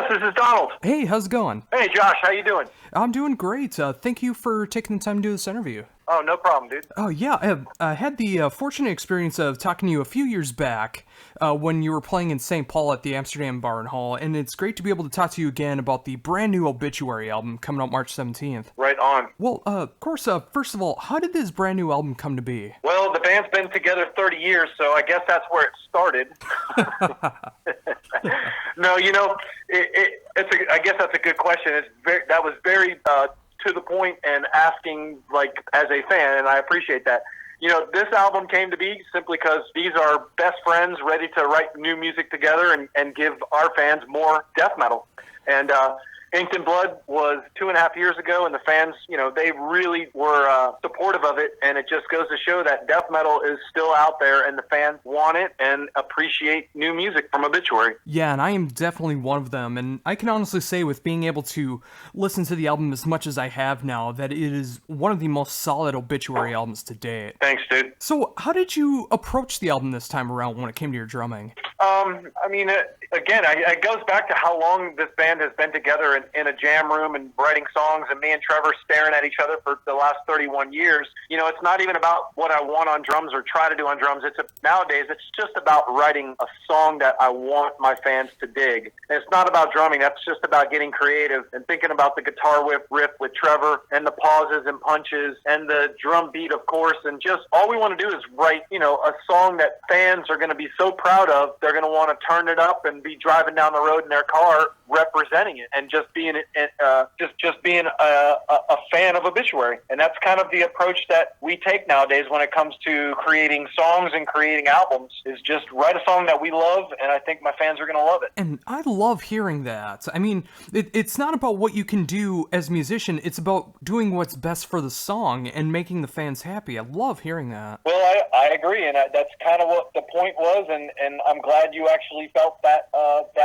Yes, this is Donald. Hey, how's it going? Hey, Josh, how you doing? I'm doing great. Thank you for taking the time to do this interview. Oh, no problem, dude. Oh, yeah, I had the fortunate experience of talking to you a few years back when you were playing in St. Paul at the Amsterdam Bar and Hall, and it's great to be able to talk to you again about the brand new Obituary album coming out March 17th. Right on. Well, of course, first of all, how did this brand new album come to be? Well, the band's been together 30 years, so I guess that's where it started. No, I guess that's a good question. That was very to the point and asking, like, as a fan, and I appreciate that. This album came to be simply because these are best friends ready to write new music together and give our fans more death metal. And Inked in Blood was 2.5 years ago, and the fans, they really were supportive of it, and it just goes to show that death metal is still out there, and the fans want it and appreciate new music from Obituary. Yeah, and I am definitely one of them, and I can honestly say with being able to listen to the album as much as I have now, that it is one of the most solid Obituary albums to date. Thanks, dude. So, how did you approach the album this time around when it came to your drumming? It goes back to how long this band has been together in a jam room and writing songs, and me and Trevor staring at each other for the last 31 years. It's not even about what I want on drums or try to do on drums. Nowadays, it's just about writing a song that I want my fans to dig. And it's not about drumming. That's just about getting creative and thinking about the guitar riff with Trevor and the pauses and punches and the drum beat, of course. And just all we want to do is write, a song that fans are going to be so proud of. They're going to want to turn it up and be driving down the road in their car representing it and just being a fan of Obituary. And that's kind of the approach that we take nowadays when it comes to creating songs and creating albums, is just write a song that we love, and I think my fans are going to love it. And I love hearing that. I mean, it's not about what you can do as a musician, it's about doing what's best for the song and making the fans happy. I love hearing that. Well, I agree, and that's kind of what the point was, and I'm glad you actually felt that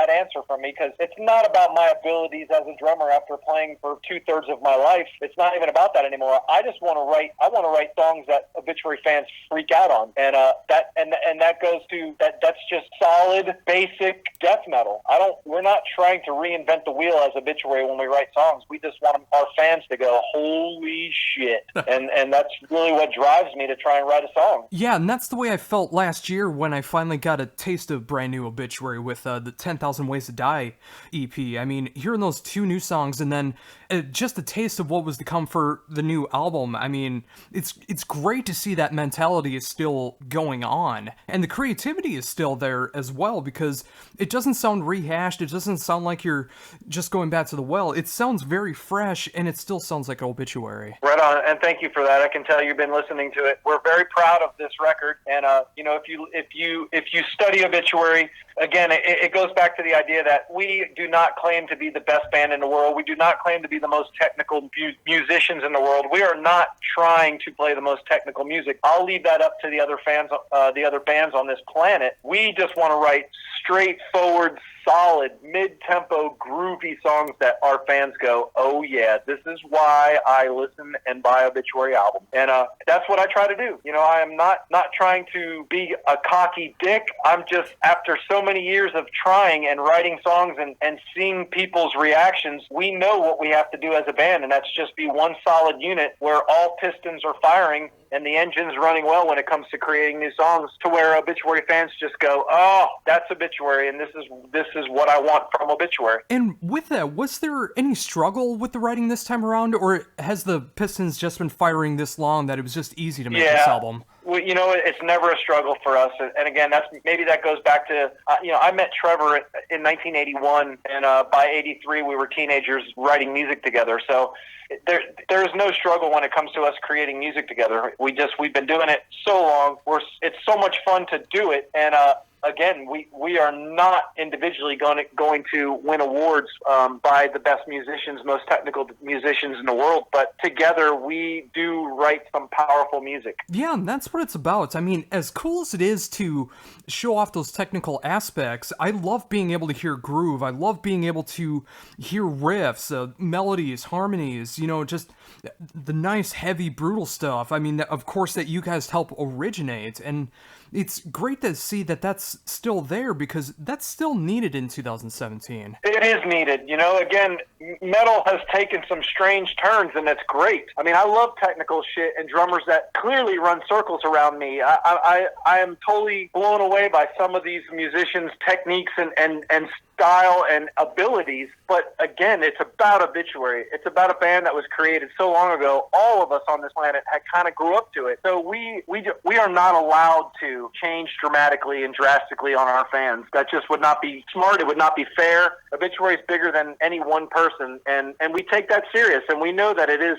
answer from me, because it's not about my abilities as a drummer after playing for 2/3 of my life. It's not even about that anymore. I just want to write songs that Obituary fans freak out on, and that goes to that's just solid, basic death metal. We're not trying to reinvent the wheel as Obituary when we write songs. We just want our fans to go, holy shit, and that's really what drives me to try and write a song. Yeah, and that's the way I felt last year when I finally got a taste of brand new Obituary with the 10,000 Ways to Die EP. I mean, hearing those 2 new songs and then just a taste of what was to come for the new album. I mean, it's great to see that mentality is still going on, and the creativity is still there as well, because it doesn't sound rehashed. It doesn't sound like you're just going back to the well. It sounds very fresh, and it still sounds like Obituary. Right on, and thank you for that. I can tell you've been listening to it. We're very proud of this record, and if you study Obituary, again, it goes back to the idea that we do not claim to be the best band in the world. We do not claim to be the most technical musicians in the world. We are not trying to play the most technical music. I'll leave that up to the other bands on this planet. We just want to write straightforward, solid, mid-tempo, groovy songs that our fans go, oh yeah, this is why I listen and buy Obituary album. And that's what I try to do. I am not trying to be a cocky dick. I'm just, after so many years of trying and writing songs and seeing people's reactions, we know what we have to do as a band, and that's just be one solid unit where all pistons are firing and the engine's running well when it comes to creating new songs, to where Obituary fans just go, oh, that's Obituary, and this is what I want from Obituary. And with that, was there any struggle with the writing this time around, or has the pistons just been firing this long that it was just easy to make this album? Well, it's never a struggle for us, and again, that goes back to I met Trevor in 1981, and by '83 we were teenagers writing music together. So there is no struggle when it comes to us creating music together. We've been doing it so long. It's so much fun to do it, and again, we are not individually going to win awards by the best musicians, most technical musicians in the world, but together we do write some powerful music. Yeah, and that's what it's about. I mean, as cool as it is to show off those technical aspects, I love being able to hear groove. I love being able to hear riffs, melodies, harmonies, just the nice, heavy, brutal stuff. I mean, of course, that you guys help originate, and it's great to see that that's that's still there, because that's still needed in 2017. It is needed. You know, again, metal has taken some strange turns, and that's great. I mean, I love technical shit and drummers that clearly run circles around me. I am totally blown away by some of these musicians' techniques and style and abilities. But again, it's about Obituary. It's about a band that was created so long ago. All of us on this planet had kind of grew up to it. So we are not allowed to change dramatically and drastically on our fans. That just would not be smart. It would not be fair. Obituary is bigger than any one person, and we take that serious. And we know that it is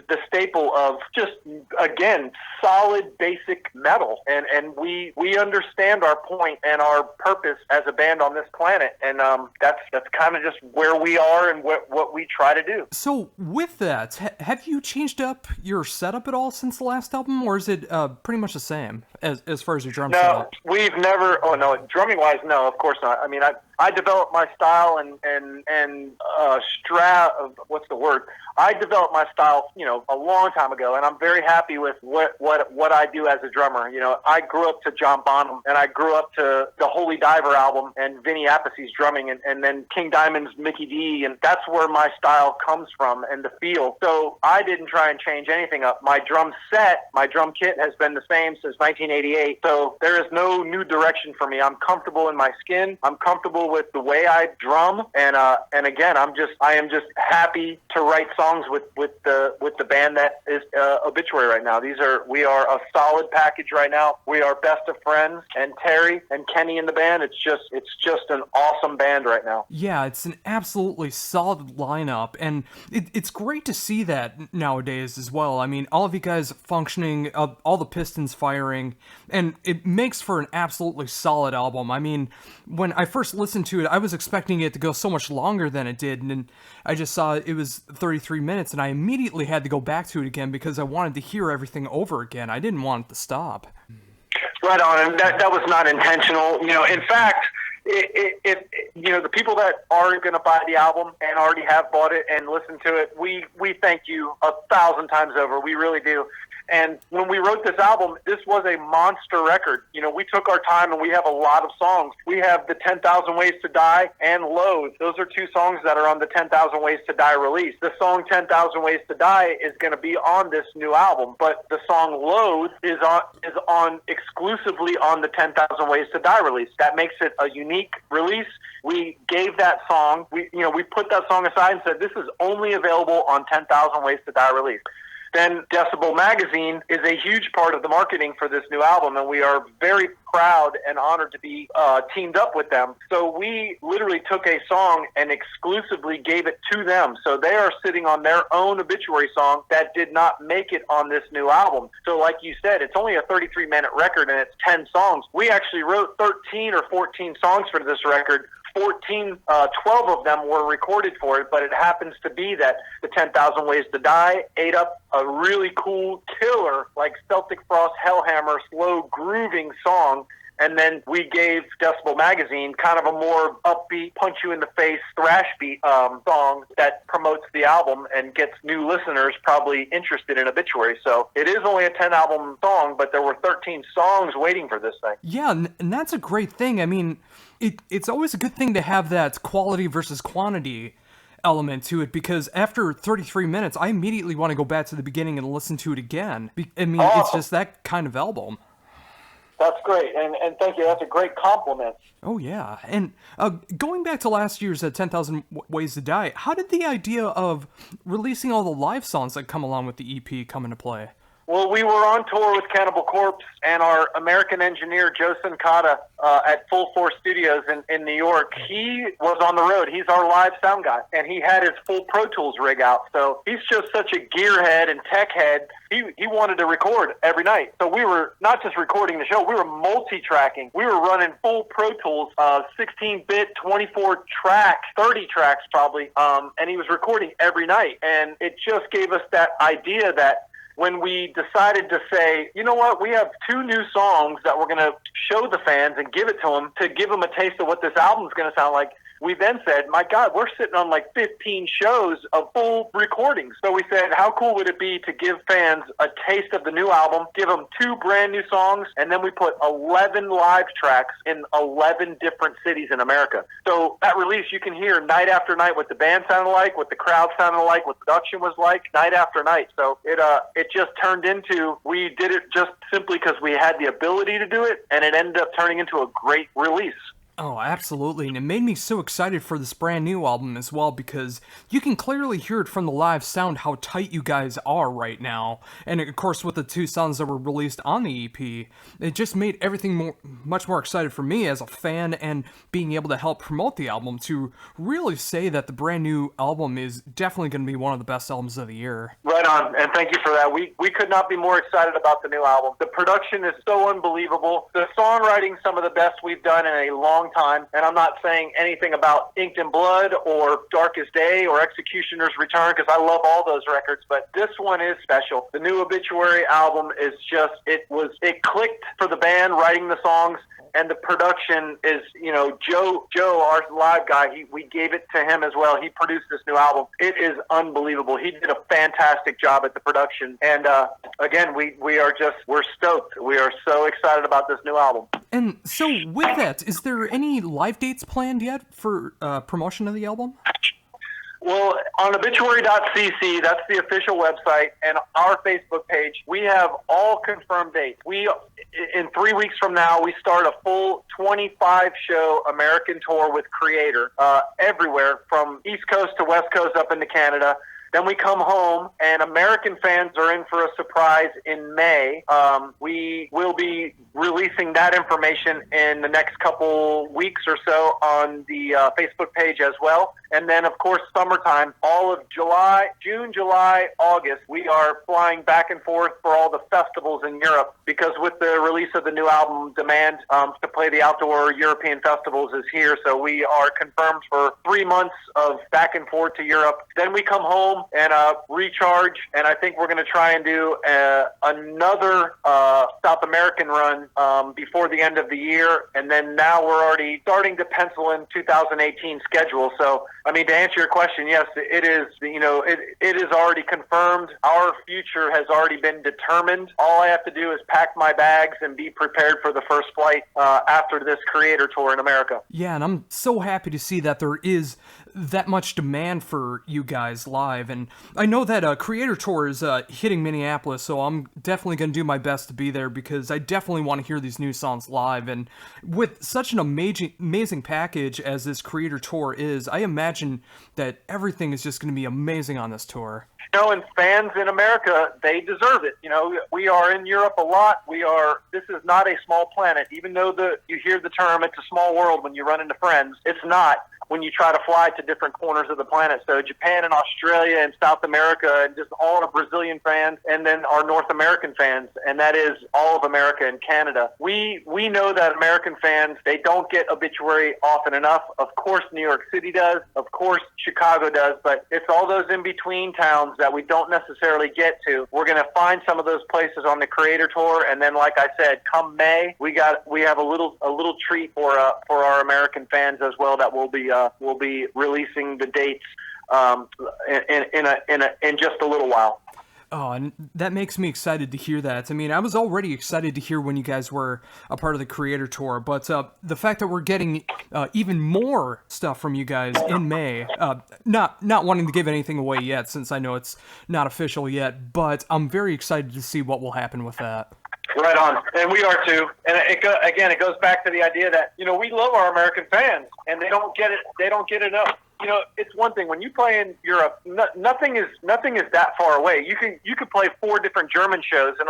the staple of just, again, solid basic metal. And we understand our point and our purpose as a band on this planet. And that's kind of just where we are and what we try to do. So with that, have you changed up your setup at all since the last album, or is it pretty much the same as far as your drum setup? No, we've never. Oh no, drumming wise, no, of course not. I mean, I developed my style and what's the word? I developed my style, you know, a long time ago, and I'm very happy with what I do as a drummer. You know, I grew up to John Bonham, and I grew up to the Holy Diver album and Vinny Appice's drumming, and then King Diamond's Mickey D, and that's where my style comes from and the feel. So I didn't try and change anything up. My drum set, my drum kit has been the same since 1988. So there is no new direction for me. I'm comfortable in my skin. I'm comfortable with the way I drum, and again, I am just happy to write songs with the band that is Obituary right now. We are a solid package right now. We are best of friends, and Terry and Kenny in the band. It's just an awesome band right now. Yeah, it's an absolutely solid lineup, and it's great to see that nowadays as well. I mean, all of you guys functioning, all the pistons firing, and it makes for an absolutely solid album. I mean, when I first listened to it, I was expecting it to go so much longer than it did, and I just saw it was 33 minutes, and I immediately had to go back to it again because I wanted to hear everything over again. I didn't want it to stop. Right on, and that was not intentional. You know, in fact, if you know, the people that are going to buy the album and already have bought it and listened to it, we thank you 1,000 times over. We really do. And when we wrote this album, this was a monster record. You know, we took our time, and we have a lot of songs. We have the 10,000 Ways to Die and Loathe. Those are two songs that are on the 10,000 Ways to Die release. The song 10,000 Ways to Die is going to be on this new album, but the song Loathe is on exclusively on the 10,000 Ways to Die release. That makes it a unique release. We gave that song, we put that song aside and said, this is only available on 10,000 Ways to Die release. Then Decibel Magazine is a huge part of the marketing for this new album, and we are very proud and honored to be teamed up with them. So we literally took a song and exclusively gave it to them. So they are sitting on their own Obituary song that did not make it on this new album. So like you said, it's only a 33-minute record, and it's 10 songs. We actually wrote 13 or 14 songs for this record. 12 of them were recorded for it, but it happens to be that the 10,000 Ways to Die ate up a really cool killer, like Celtic Frost Hellhammer, slow grooving song. And then we gave Decibel Magazine kind of a more upbeat, punch-you-in-the-face thrash beat song that promotes the album and gets new listeners probably interested in Obituary. So it is only a 10-album song, but there were 13 songs waiting for this thing. Yeah, and that's a great thing. I mean, it's always a good thing to have that quality versus quantity element to it, because after 33 minutes, I immediately want to go back to the beginning and listen to it again. I mean, It's just that kind of album. That's great, and thank you. That's a great compliment. Oh, yeah. And going back to last year's 10,000 Ways to Die, how did the idea of releasing all the live songs that come along with the EP come into play? Well, we were on tour with Cannibal Corpse, and our American engineer, Joe Sincata, at Full Force Studios in New York, he was on the road. He's our live sound guy, and he had his full Pro Tools rig out. So he's just such a gearhead and tech head. He wanted to record every night. So we were not just recording the show, we were multi-tracking. We were running full Pro Tools, 16-bit, 24 tracks, 30 tracks probably, and he was recording every night. And it just gave us that idea that when we decided to say, you know what, we have 2 new songs that we're going to show the fans and give it to them a taste of what this album's going to sound like, we then said, my God, we're sitting on like 15 shows of full recordings. So we said, how cool would it be to give fans a taste of the new album, give them 2 brand new songs, and then we put 11 live tracks in 11 different cities in America. So that release, you can hear night after night what the band sounded like, what the crowd sounded like, what the production was like, night after night. So it just turned into, we did it just simply because we had the ability to do it, and it ended up turning into a great release. Oh, absolutely, and it made me so excited for this brand new album as well, because you can clearly hear it from the live sound how tight you guys are right now. And of course, with the 2 songs that were released on the EP, it just made everything much more excited for me as a fan, and being able to help promote the album, to really say that the brand new album is definitely going to be one of the best albums of the year. Right on, and thank you for that. We could not be more excited about the new album. The production is so unbelievable. The songwriting, some of the best we've done in a long time, and I'm not saying anything about Inked in Blood or Darkest Day or Executioner's Return, because I love all those records, but this one is special. The new Obituary album is just, it clicked for the band writing the songs, and the production is, Joe, our live guy, we gave it to him as well. He produced this new album. It is unbelievable. He did a fantastic job at the production. And again, we're stoked. We are so excited about this new album. And so with that, is there any live dates planned yet for promotion of the album? Well, on obituary.cc, that's the official website, and our Facebook page, we have all confirmed dates. In 3 weeks from now, we start a full 25-show American tour with Creator, everywhere from East Coast to West Coast up into Canada. Then we come home, and American fans are in for a surprise in May. We will be releasing that information in the next couple weeks or so on the Facebook page as well. And then, of course, summertime, all of June, July, August, we are flying back and forth for all the festivals in Europe, because with the release of the new album, demand to play the outdoor European festivals is here. So we are confirmed for 3 months of back and forth to Europe. Then we come home and recharge, and I think we're going to try and do another South American run before the end of the year. And then now we're already starting to pencil in 2018 schedule. So, I mean, to answer your question, yes, it is, it is already confirmed. Our future has already been determined. All I have to do is pack my bags and be prepared for the first flight after this Creator tour in America. Yeah, and I'm so happy to see that there is that much demand for you guys live. And I know that Creator Tour is hitting Minneapolis, so I'm definitely going to do my best to be there, because I definitely want to hear these new songs live. And with such an amazing package as this Creator Tour is, I imagine that everything is just going to be amazing on this tour. And fans in America, they deserve it. We are in Europe a lot. This is not a small planet. Even though you hear the term, it's a small world when you run into friends, it's not when you try to fly to different corners of the planet. So Japan and Australia and South America, and just all the Brazilian fans, and then our North American fans, and that is all of America and Canada. We know that American fans, they don't get Obituary often enough. Of course, New York City does. Of course, Chicago does. But it's all those in-between towns that we don't necessarily get to. We're going to find some of those places on the Creator Tour, and then, like I said, come May, we have a little treat for our American fans as well, that we'll be releasing the dates in just a little while. Oh, and that makes me excited to hear that. I mean, I was already excited to hear when you guys were a part of the Creator Tour, but the fact that we're getting even more stuff from you guys in May, not wanting to give anything away yet, since I know it's not official yet, but I'm very excited to see what will happen with that. Right on, and we are too. And it goes back to the idea that we love our American fans, and they don't get it. They don't get enough. It's one thing when you play in Europe. Nothing is that far away. You could play 4 different German shows, and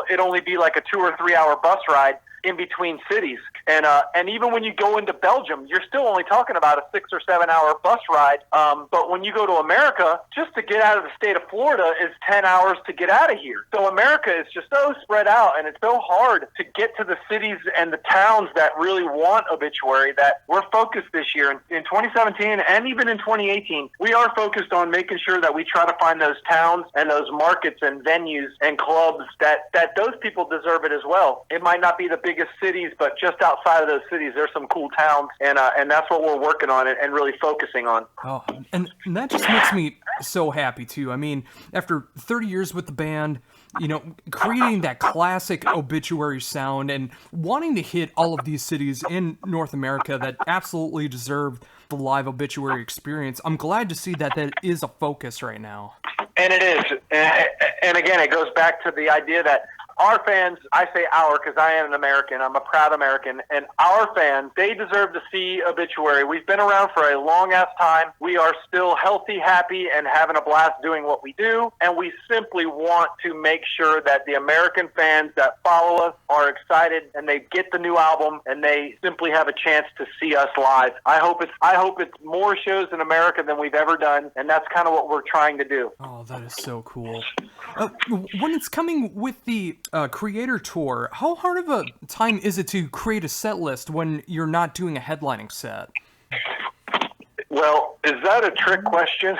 it only be like a 2 or 3 hour bus ride in between cities. And even when you go into Belgium, you're still only talking about a 6 or 7 hour bus ride. But when you go to America, just to get out of the state of Florida is 10 hours to get out of here. So America is just so spread out, and it's so hard to get to the cities and the towns that really want Obituary, that we're focused this year in 2017 and even in 2018. We are focused on making sure that we try to find those towns and those markets and venues and clubs that those people deserve it as well. It might not be the biggest cities, but just outside of those cities, there's some cool towns, and that's what we're working on and really focusing on. Oh, and that just makes me so happy too. I mean, after 30 years with the band, you know, creating that classic Obituary sound and wanting to hit all of these cities in North America that absolutely deserve the live Obituary experience, I'm glad to see that that is a focus right now. And it is. And again, it goes back to the idea that our fans, I say our because I am an American, I'm a proud American, and our fans, they deserve to see Obituary. We've been around for a long-ass time. We are still healthy, happy, and having a blast doing what we do, and we simply want to make sure that the American fans that follow us are excited, and they get the new album, and they simply have a chance to see us live. I hope it's more shows in America than we've ever done, and that's kind of what we're trying to do. Oh, that is so cool. When it's coming with the Creator Tour, how hard of a time is it to create a set list when you're not doing a headlining set? Well, is that a trick question?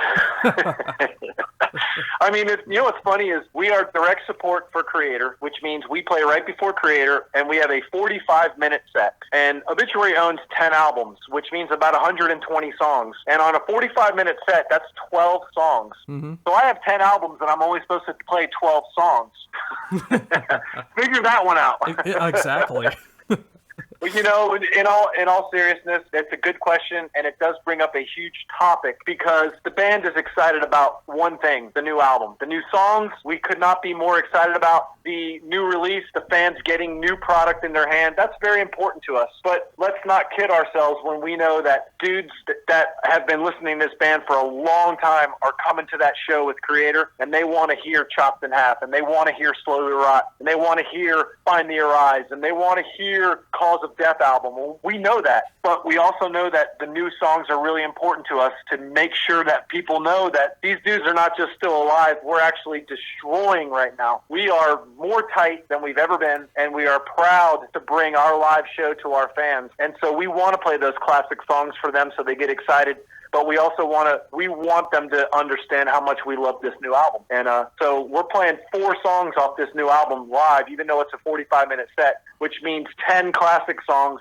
I mean, you know what's funny is we are direct support for Creator, which means we play right before Creator, and we have a 45-minute set. And Obituary owns 10 albums, which means about 120 songs. And on a 45-minute set, that's 12 songs. Mm-hmm. So I have 10 albums, and I'm only supposed to play 12 songs. Figure that one out. Exactly. Well, you know, in all seriousness, that's a good question, and it does bring up a huge topic because the band is excited about one thing, the new album. The new songs, we could not be more excited about. The new release, the fans getting new product in their hand, that's very important to us. But let's not kid ourselves when we know that dudes that have been listening to this band for a long time are coming to that show with Creator, and they want to hear Chopped in Half, and they want to hear Slowly Rot, and they want to hear Find Me Your Eyes, and they want to hear Cause of Death album. Well, we know that, but we also know that the new songs are really important to us to make sure that people know that these dudes are not just still alive, we're actually destroying right now. We are more tight than we've ever been, and we are proud to bring our live show to our fans. And so we want to play those classic songs for them so they get excited. But we also want them to understand how much we love this new album. And so we're playing 4 songs off this new album live, even though it's a 45-minute set, which means 10 classic songs,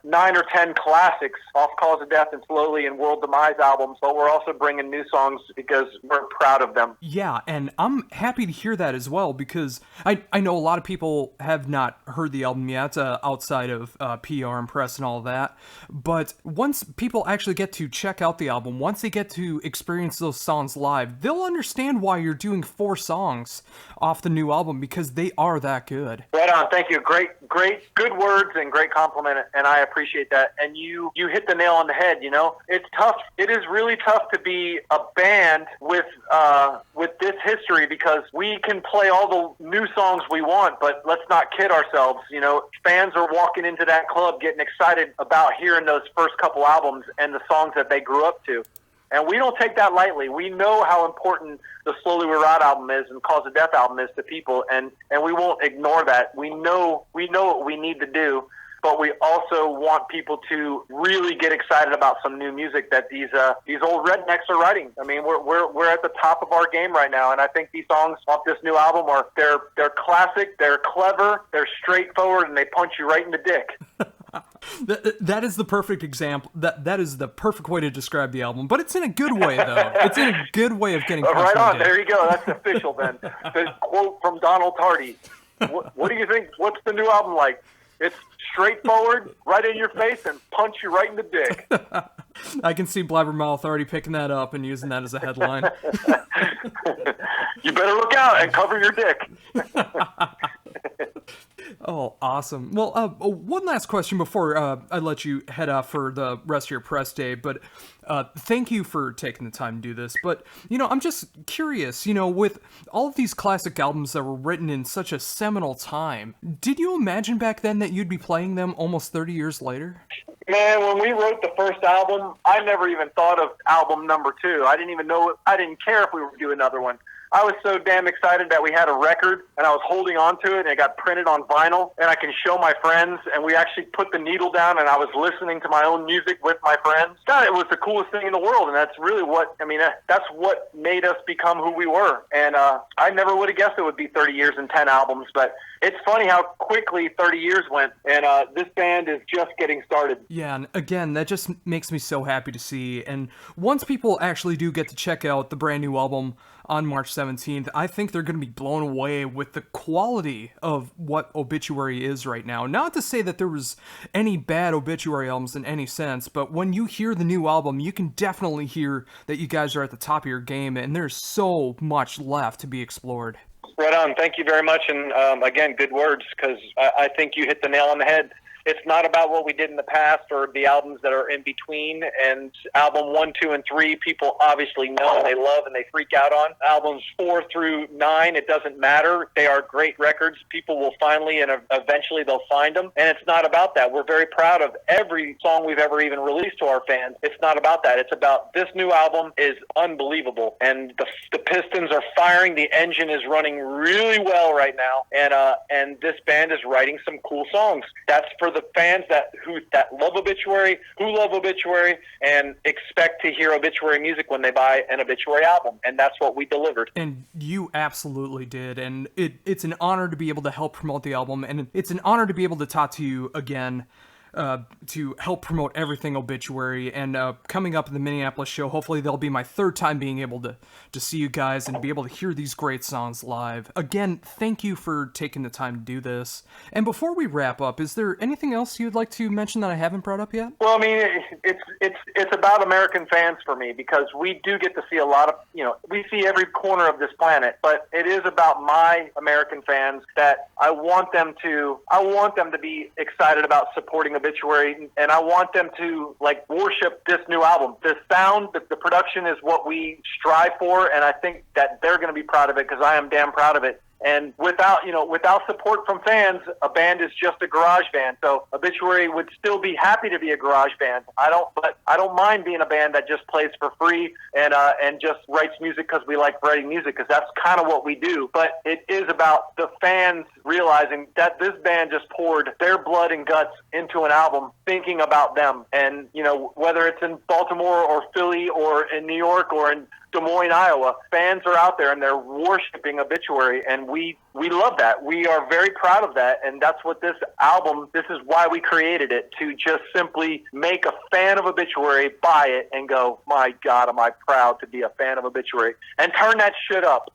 9 or 10 classics off Cause of Death and Slowly and World Demise albums. But we're also bringing new songs because we're proud of them. Yeah, and I'm happy to hear that as well because I know a lot of people have not heard the album yet outside of PR and press and all that. But once people actually get to check out the album, once they get to experience those songs live, they'll understand why you're doing 4 songs off the new album because they are that good. Right on. Thank you. Great, good words and great compliment, and I appreciate that. And you hit the nail on the head. You know, it's tough. It is really tough to be a band with this history because we can play all the new songs we want, but let's not kid ourselves. You know, fans are walking into that club getting excited about hearing those first couple albums and the songs that they grew up to. And we don't take that lightly. We know how important the Slowly We Rot album is and Cause of Death album is to people, and we won't ignore that. We know what we need to do, but we also want people to really get excited about some new music that these old rednecks are writing. I mean, we're at the top of our game right now, and I think these songs off this new album they're classic, they're clever, they're straightforward, and they punch you right in the dick. That is the perfect example. That is the perfect way to describe the album, but it's in a good way, though. It's in a good way of getting right on. There you go. That's official, then. The quote from Donald Tardy. What do you think? What's the new album like? It's straightforward, right in your face, and punch you right in the dick. I can see Blabbermouth already picking that up and using that as a headline. You better look out and cover your dick. Oh, awesome. Well, one last question before I let you head off for the rest of your press day, but thank you for taking the time to do this. But, you know, I'm just curious, you know, with all of these classic albums that were written in such a seminal time, did you imagine back then that you'd be playing them almost 30 years later? Man, when we wrote the first album, I never even thought of album number 2. I didn't even know, I didn't care if we were doing another one. I was so damn excited that we had a record, and I was holding on to it, and it got printed on vinyl, and I can show my friends, and we actually put the needle down, and I was listening to my own music with my friends. God, it was the coolest thing in the world, and that's really what, I mean, that's what made us become who we were. And I never would have guessed it would be 30 years and 10 albums, but it's funny how quickly 30 years went, and this band is just getting started. Yeah, and again, that just makes me so happy to see. And once people actually do get to check out the brand new album on March 17th, I think they're going to be blown away with the quality of what Obituary is right now. Not to say that there was any bad Obituary albums in any sense, but when you hear the new album, you can definitely hear that you guys are at the top of your game, and there's so much left to be explored. Right on. Thank you very much. And again, good words, because I think you hit the nail on the head. It's not about what we did in the past or the albums that are in between. And album 1, 2, and 3, people obviously know and they love and they freak out on. Albums 4 through 9, it doesn't matter. They are great records. People will finally and eventually they'll find them. And it's not about that. We're very proud of every song we've ever even released to our fans. It's not about that. It's about this new album is unbelievable. And the pistons are firing. The engine is running really well right now. And this band is writing some cool songs. That's for the fans that love Obituary, who love Obituary, and expect to hear Obituary music when they buy an Obituary album. And that's what we delivered. And you absolutely did. And it's an honor to be able to help promote the album. And it's an honor to be able to talk to you again, to help promote everything Obituary. And coming up in the Minneapolis show, hopefully that'll be my third time being able to see you guys and be able to hear these great songs live. Again, thank you for taking the time to do this. And before we wrap up, is there anything else you'd like to mention that I haven't brought up yet? Well, I mean, it's about American fans for me, because we do get to see a lot of, we see every corner of this planet, but it is about my American fans that I want them to be excited about supporting Obituary, and I want them to worship this new album. The sound, the production is what we strive for, and I think that they're going to be proud of it, because I am damn proud of it. And without support from fans, a band is just a garage band. So Obituary would still be happy to be a garage band. I don't mind being a band that just plays for free and just writes music because we like writing music, because that's kind of what we do. But it is about the fans realizing that this band just poured their blood and guts into an album, thinking about them. And whether it's in Baltimore or Philly or in New York or in Des Moines, Iowa, fans are out there and they're worshiping Obituary, and we love that. We are very proud of that, and that's what this album, this is why we created it, to just simply make a fan of Obituary buy it and go, my God, am I proud to be a fan of Obituary, and turn that shit up.